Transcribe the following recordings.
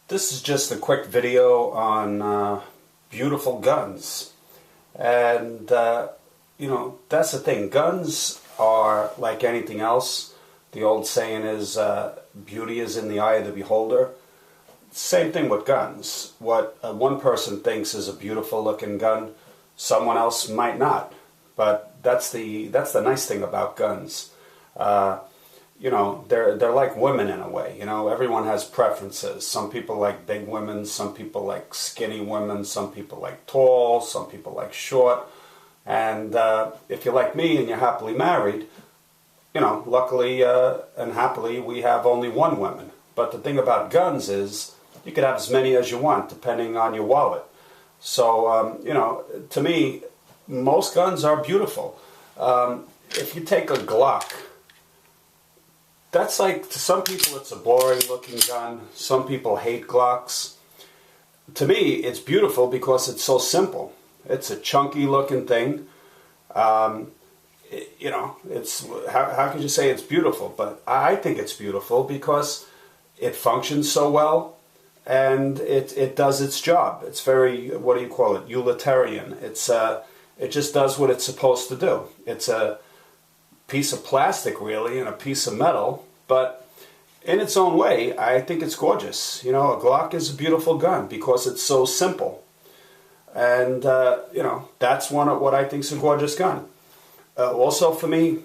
This is just a quick video on beautiful guns. And, you know, that's the thing. Guns are like anything else. The old saying is, beauty is in the eye of the beholder. Same thing with guns. What one person thinks is a beautiful looking gun, someone else might not. But that's the nice thing about guns. You know, they're like women in a way. You know, everyone has preferences. Some people like big women, some people like skinny women, some people like tall, some people like short. And if you're like me and you're happily married, you know, luckily and happily we have only one woman. But the thing about guns is you could have as many as you want depending on your wallet. So, you know, to me, most guns are beautiful. If you take a Glock, that's like, to some people it's a boring looking gun. Some people hate Glocks. To me, it's beautiful because it's so simple. It's a chunky looking thing. You know, it's, how could you say it's beautiful? But I think it's beautiful because it functions so well and it does its job. It's very, what do you call it, utilitarian. It's, it just does what it's supposed to do. It's a piece of plastic really and a piece of metal, but in its own way I think it's gorgeous. You know, a Glock is a beautiful gun because it's so simple, and you know, that's what I think is a gorgeous gun. Also for me,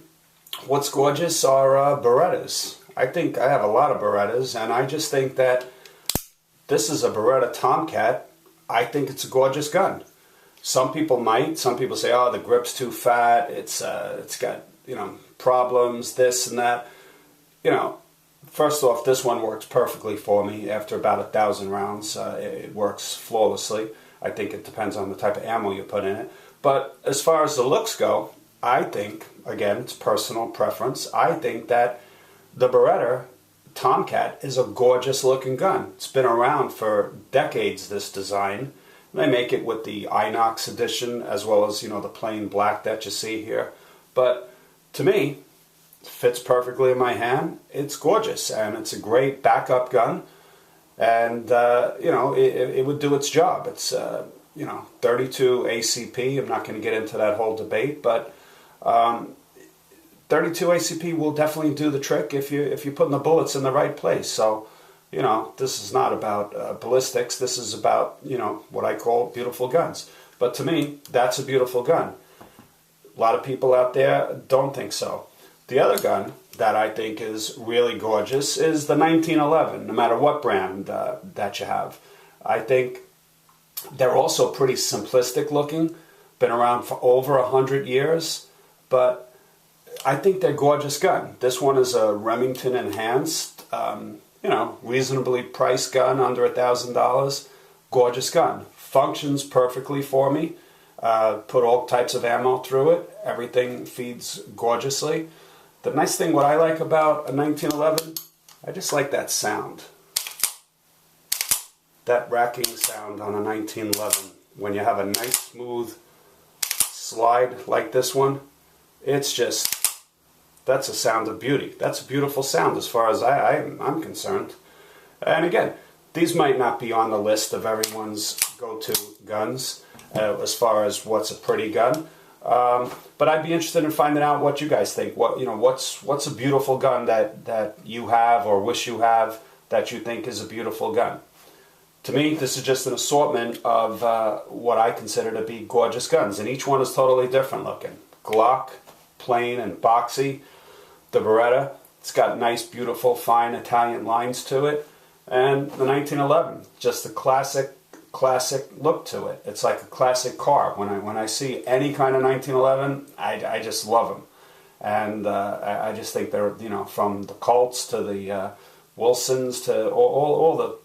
what's gorgeous are Berettas. I think I have a lot of Berettas, and I just think that this is a Beretta Tomcat. I think it's a gorgeous gun. Some people say, oh, the grip's too fat, it's got, you know, problems, this and that. You know, first off, this one works perfectly for me after about 1,000 rounds. It works flawlessly. I think it depends on the type of ammo you put in it. But as far as the looks go, I think, again, it's personal preference, I think that the Beretta Tomcat is a gorgeous looking gun. It's been around for decades, this design. They make it with the Inox edition as well as, you know, the plain black that you see here. But to me, it fits perfectly in my hand. It's gorgeous, and it's a great backup gun. And, you know, it would do its job. It's, you know, 32 ACP. I'm not going to get into that whole debate, but 32 ACP will definitely do the trick if you're putting the bullets in the right place. So, you know, this is not about ballistics. This is about, you know, what I call beautiful guns. But to me, that's a beautiful gun. A lot of people out there don't think so. The other gun that I think is really gorgeous is the 1911, no matter what brand that you have. I think they're also pretty simplistic looking, been around for over 100 years, but I think they're a gorgeous gun. This one is a Remington enhanced, you know, reasonably priced gun, under $1,000. Gorgeous gun. Functions perfectly for me. Put all types of ammo through it. Everything feeds gorgeously. The nice thing, what I like about a 1911, I just like that sound. That racking sound on a 1911. When you have a nice smooth slide like this one, it's just, that's a sound of beauty. That's a beautiful sound as far as I'm concerned. And again, these might not be on the list of everyone's go-to guns as far as what's a pretty gun. But I'd be interested in finding out what you guys think. What, you know, what's a beautiful gun that you have or wish you have that you think is a beautiful gun? To me, this is just an assortment of what I consider to be gorgeous guns, and each one is totally different looking. Glock, plain and boxy. The Beretta, it's got nice, beautiful, fine Italian lines to it. And the 1911, just a classic look to it. It's like a classic car. When I see any kind of 1911, I just love them. And I just think they're, you know, from the Colts to the Wilsons to all the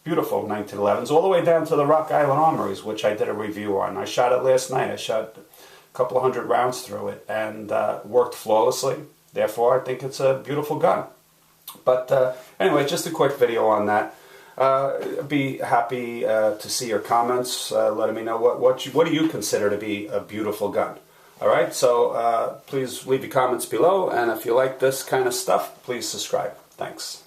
beautiful 1911s, all the way down to the Rock Island Armories, which I did a review on. I shot it last night. I shot a couple of 100 rounds through it and worked flawlessly. Therefore, I think it's a beautiful gun. But anyway, just a quick video on that. I'd be happy to see your comments, letting me know what do you consider to be a beautiful gun. Alright, so please leave your comments below, and if you like this kind of stuff, please subscribe. Thanks.